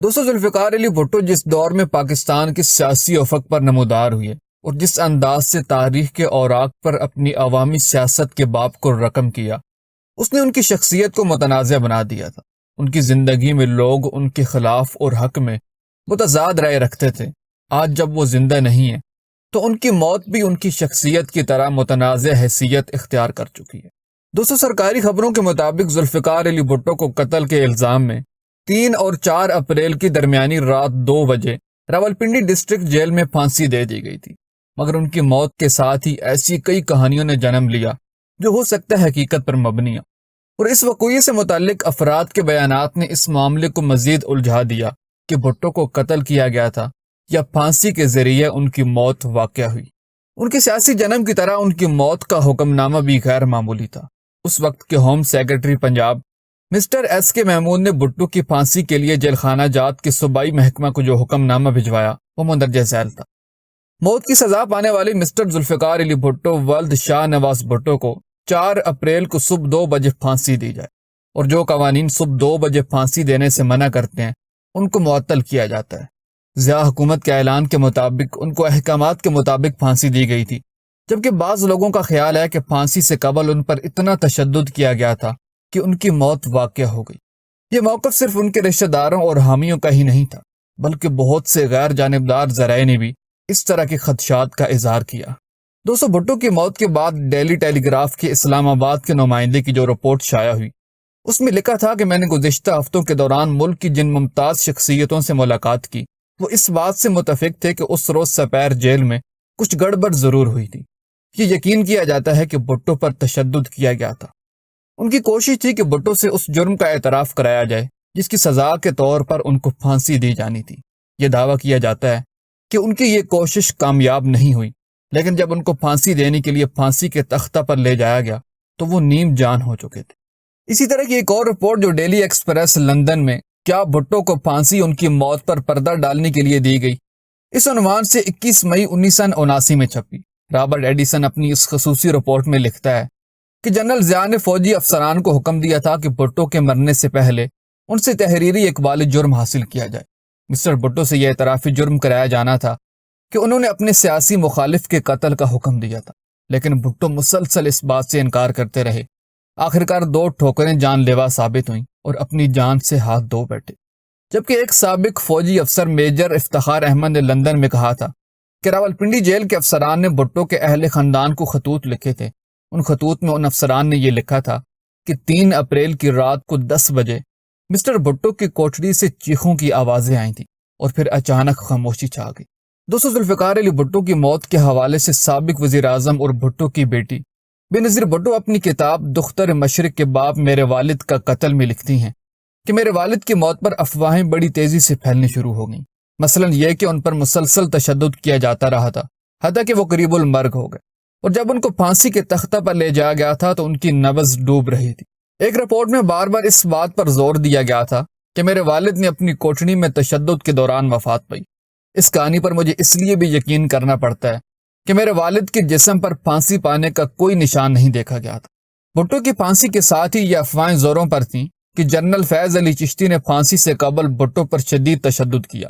دوستو ذوالفقار علی بھٹو جس دور میں پاکستان کے سیاسی افق پر نمودار ہوئے اور جس انداز سے تاریخ کے اوراق پر اپنی عوامی سیاست کے باب کو رقم کیا، اس نے ان کی شخصیت کو متنازع بنا دیا تھا۔ ان کی زندگی میں لوگ ان کے خلاف اور حق میں متضاد رائے رکھتے تھے۔ آج جب وہ زندہ نہیں ہیں تو ان کی موت بھی ان کی شخصیت کی طرح متنازع حیثیت اختیار کر چکی ہے۔ دوستو سرکاری خبروں کے مطابق ذوالفقار علی بھٹو کو قتل کے الزام میں 3 اور 4 اپریل کی درمیانی رات 2 بجے راولپنڈی ڈسٹرکٹ جیل میں پھانسی دے دی گئی تھی، مگر ان کی موت کے ساتھ ہی ایسی کئی کہانیوں نے جنم لیا جو ہو سکتا ہے حقیقت پر مبنی ہے، اور اس وقوعے سے متعلق افراد کے بیانات نے اس معاملے کو مزید الجھا دیا کہ بھٹو کو قتل کیا گیا تھا یا پھانسی کے ذریعے ان کی موت واقع ہوئی۔ ان کے سیاسی جنم کی طرح ان کی موت کا حکم نامہ بھی غیر معمولی تھا۔ اس وقت کے home secretary Punjab mister S K Mahmood نے بھٹو کی پھانسی کے لیے جیل خانہ جات کے صوبائی محکمہ کو جو حکم نامہ بھجوایا وہ مندرجہ ذیل تھا۔ موت کی سزا پانے والے مسٹر ذوالفقار علی بھٹو ولد شاہ نواز بھٹو کو 4 اپریل کو صبح 2 بجے پھانسی دی جائے، اور جو قوانین صبح 2 بجے پھانسی دینے سے منع کرتے ہیں ان کو معطل کیا جاتا ہے۔ ضیاء حکومت کے اعلان کے مطابق ان کو احکامات کے مطابق پھانسی دی گئی تھی، جبکہ بعض لوگوں کا خیال ہے کہ پھانسی سے قبل ان پر اتنا تشدد کیا گیا تھا کہ ان کی موت واقع ہو گئی۔ یہ موقف صرف ان کے رشتہ داروں اور حامیوں کا ہی نہیں تھا، بلکہ بہت سے غیر جانبدار ذرائع نے بھی اس طرح کے خدشات کا اظہار کیا۔ دوستو بھٹو کی موت کے بعد ڈیلی ٹیلی گراف کے اسلام آباد کے نمائندے کی جو رپورٹ شائع ہوئی، اس میں لکھا تھا کہ میں نے گزشتہ ہفتوں کے دوران ملک کی جن ممتاز شخصیتوں سے ملاقات کی، وہ اس بات سے متفق تھے کہ اس روز سپیر جیل میں کچھ گڑبڑ ضرور ہوئی تھی۔ یہ یقین کیا جاتا ہے کہ بھٹو پر تشدد کیا گیا تھا۔ ان کی کوشش تھی کہ بھٹو سے اس جرم کا اعتراف کرایا جائے جس کی سزا کے طور پر ان کو پھانسی دی جانی تھی۔ یہ دعویٰ کیا جاتا ہے کہ ان کی یہ کوشش کامیاب نہیں ہوئی، لیکن جب ان کو پھانسی دینے کے لیے پھانسی کے تختہ پر لے جایا گیا تو وہ نیم جان ہو چکے تھے۔ اسی طرح کی ایک اور رپورٹ جو ڈیلی ایکسپریس لندن میں کیا بھٹو کو پھانسی ان کی موت پر پردہ ڈالنے کے لیے دی گئی، اس عنوان سے 21 مئی 1979 میں چھپی۔ رابرٹ ایڈیسن اپنی اس خصوصی رپورٹ میں لکھتا ہے کہ جنرل ضیاء نے فوجی افسران کو حکم دیا تھا کہ بھٹو کے مرنے سے پہلے ان سے تحریری اقبال جرم حاصل کیا جائے۔ مسٹر بھٹو سے یہ اعترافی جرم کرایا جانا تھا کہ انہوں نے اپنے سیاسی مخالف کے قتل کا حکم دیا تھا، لیکن بھٹو مسلسل اس بات سے انکار کرتے رہے۔ آخرکار 2 ٹھوکریں جان لیوا ثابت ہوئیں اور اپنی جان سے ہاتھ دھو بیٹھے۔ جبکہ ایک سابق فوجی افسر میجر افتخار احمد نے لندن میں کہا تھا کہ راولپنڈی جیل کے افسران نے بھٹو کے اہل خاندان کو خطوط لکھے تھے۔ ان خطوط میں ان افسران نے یہ لکھا تھا کہ 3 اپریل کی رات کو 10 بجے مسٹر بھٹو کی کوٹڑی سے چیخوں کی آوازیں آئی تھیں اور پھر اچانک خاموشی چھا گئی۔ دوستو ذوالفقار علی بھٹو کی موت کے حوالے سے سابق وزیر اعظم اور بھٹو کی بیٹی بےنظیر بھٹو اپنی کتاب دختر مشرق کے باب میرے والد کا قتل میں لکھتی ہیں کہ میرے والد کی موت پر افواہیں بڑی تیزی سے پھیلنے شروع ہو گئیں، مثلا یہ کہ ان پر مسلسل تشدد کیا جاتا رہا تھا حتیٰ کہ وہ قریب المرگ ہو گئے، اور جب ان کو پھانسی کے تختہ پر لے جایا گیا تھا تو ان کی نبض ڈوب رہی تھی۔ ایک رپورٹ میں بار بار اس بات پر زور دیا گیا تھا کہ میرے والد نے اپنی کوٹڑی میں تشدد کے دوران وفات پائی۔ اس کہانی پر مجھے اس لیے بھی یقین کرنا پڑتا ہے کہ میرے والد کے جسم پر پھانسی پانے کا کوئی نشان نہیں دیکھا گیا تھا۔ بھٹو کی پھانسی کے ساتھ ہی یہ افواہیں زوروں پر تھیں کہ جنرل فیض علی چشتی نے پھانسی سے قبل بھٹو پر شدید تشدد کیا،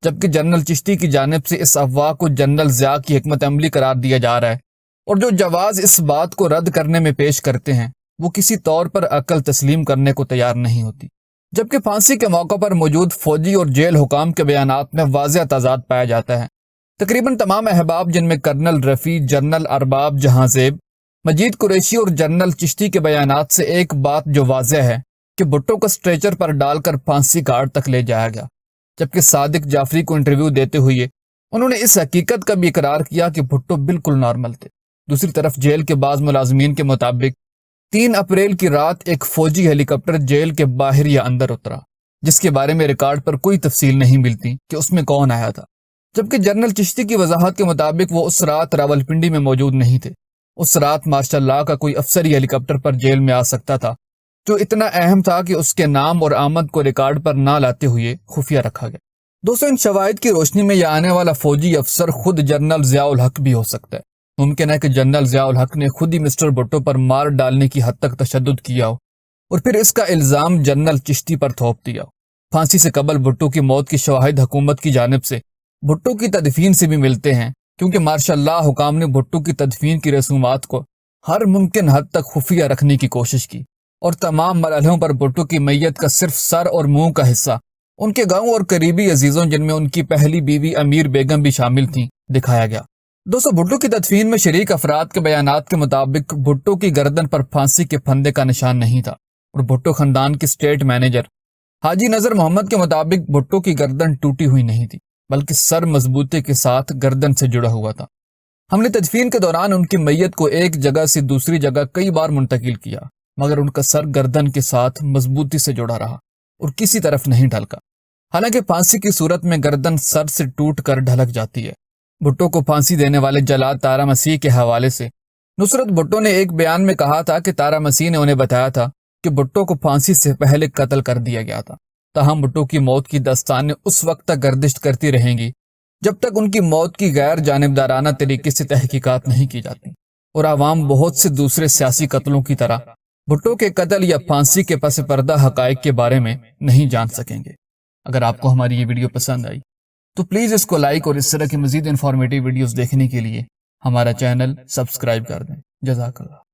جبکہ جنرل چشتی کی جانب سے اس افواہ کو جنرل ضیاء کی حکمت عملی قرار دیا جا رہا ہے، اور جو جواز اس بات کو رد کرنے میں پیش کرتے ہیں وہ کسی طور پر عقل تسلیم کرنے کو تیار نہیں ہوتی۔ جبکہ پھانسی کے موقع پر موجود فوجی اور جیل حکام کے بیانات میں واضح تضاد پایا جاتا ہے۔ تقریباً تمام احباب جن میں کرنل رفیع، جنرل ارباب جہاں زیب، مجید قریشی اور جنرل چشتی کے بیانات سے ایک بات جو واضح ہے کہ بھٹو کو اسٹریچر پر ڈال کر پھانسی گھاٹ تک لے جایا گیا، جبکہ صادق جعفری کو انٹرویو دیتے ہوئے انہوں نے اس حقیقت کا بھی اقرار کیا کہ بھٹو بالکل نارمل تھے۔ دوسری طرف جیل کے بعض ملازمین کے مطابق 3 اپریل کی رات ایک فوجی ہیلی کاپٹر جیل کے باہر یا اندر اترا، جس کے بارے میں ریکارڈ پر کوئی تفصیل نہیں ملتی کہ اس میں کون آیا تھا، جبکہ جنرل چشتی کی وضاحت کے مطابق وہ اس رات راولپنڈی میں موجود نہیں تھے۔ اس رات مارشل لاء کا کوئی افسر ہی ہیلی کاپٹر پر جیل میں آ سکتا تھا، جو اتنا اہم تھا کہ اس کے نام اور آمد کو ریکارڈ پر نہ لاتے ہوئے خفیہ رکھا گیا۔ دوستو ان شواہد کی روشنی میں یہ آنے والا فوجی افسر خود جنرل ضیاء الحق بھی ہو سکتا ہے۔ ممکن ہے کہ جنرل ضیاء الحق نے خود ہی مسٹر بھٹو پر مار ڈالنے کی حد تک تشدد کیا ہو اور پھر اس کا الزام جنرل چشتی پر تھوپ دیا ہو۔ پھانسی سے قبل بھٹو کی موت کی شواہد حکومت کی جانب سے بھٹو کی تدفین سے بھی ملتے ہیں، کیونکہ ماشاء اللہ حکام نے بھٹو کی تدفین کی رسومات کو ہر ممکن حد تک خفیہ رکھنے کی کوشش کی، اور تمام مرحلوں پر بھٹو کی میت کا صرف سر اور منہ کا حصہ ان کے گاؤں اور قریبی عزیزوں، جن میں ان کی پہلی بیوی امیر بیگم بھی شامل تھیں، دکھایا گیا۔ دوستو، بھٹو کی تدفین میں شریک افراد کے بیانات کے مطابق بھٹو کی گردن پر پھانسی کے پھندے کا نشان نہیں تھا، اور بھٹو خاندان کے اسٹیٹ مینیجر حاجی نذر محمد کے مطابق بھٹو کی گردن ٹوٹی ہوئی نہیں تھی، بلکہ سر مضبوطی کے ساتھ گردن سے جڑا ہوا تھا۔ ہم نے تدفین کے دوران ان کی میت کو ایک جگہ سے دوسری جگہ کئی بار منتقل کیا، مگر ان کا سر گردن کے ساتھ مضبوطی سے جڑا رہا اور کسی طرف نہیں ڈھلکا۔ حالانکہ پھانسی کی صورت میں گردن سر سے ٹوٹ کر ڈھلک جاتی ہے۔ بھٹو کو پھانسی دینے والے جلاد تارا مسیح کے حوالے سے نصرت بھٹو نے ایک بیان میں کہا تھا کہ تارا مسیح نے انہیں بتایا تھا کہ بھٹو کو پھانسی سے پہلے قتل کر دیا گیا تھا۔ تاہم بھٹو کی موت کی داستانیں اس وقت تک گردش کرتی رہیں گی جب تک ان کی موت کی غیر جانبدارانہ طریقے سے تحقیقات نہیں کی جاتی، اور عوام بہت سے دوسرے سیاسی قتلوں کی طرح بھٹو کے قتل یا پھانسی کے پس پردہ حقائق کے بارے میں نہیں جان سکیں گے۔ اگر آپ کو ہماری یہ ویڈیو پسند آئی تو پلیز اس کو لائک، اور اس طرح کی مزید انفارمیٹیو ویڈیوز دیکھنے کے لیے ہمارا چینل سبسکرائب کر دیں۔ جزاک اللہ۔